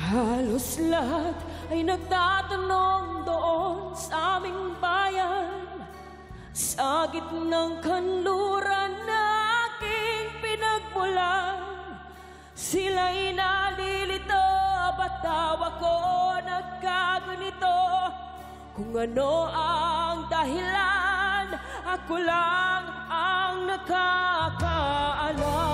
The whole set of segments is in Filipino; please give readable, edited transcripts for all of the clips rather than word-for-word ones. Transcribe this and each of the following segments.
Halos lahat ay nagtatanong doon sa aming bayan, sa gitnang kanluran na aking pinagmulan. Sila'y nalilito, ba't daw ako nagkaganito? Kung ano ang dahilan, ako lang ang nakakaalam.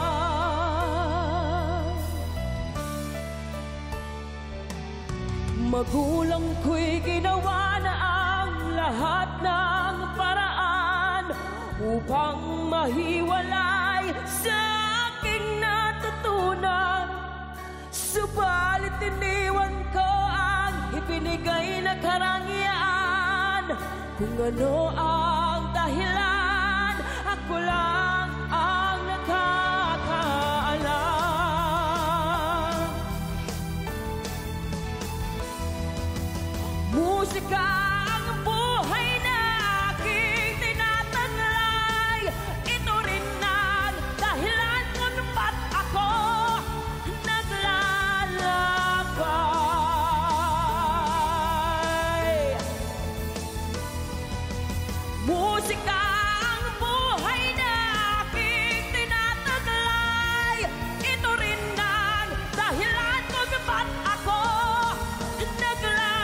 Magulang ko'y ginawa na ang lahat ng paraan upang mahiwalay sa aking natutunan. Subalit iniwan ko ang ibinigay na karangyaan. Kung ano ang dahilan, ako lang ang nakakaalam. Musika ang buhay na aking tinatanglay. Ito rin ang dahilan kung ba't ako naglalakbay. Musika ang buhay na aking tinataglay. Ito rin ang dahilan kung ba't ako naglalakbay.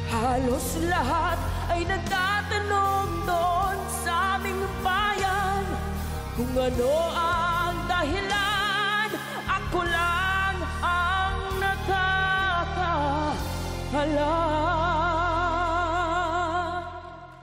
Halos lahat ay nagtatanong doon sa aming bayan kung ano ang dahilan. Ako lang ang nakakaalam.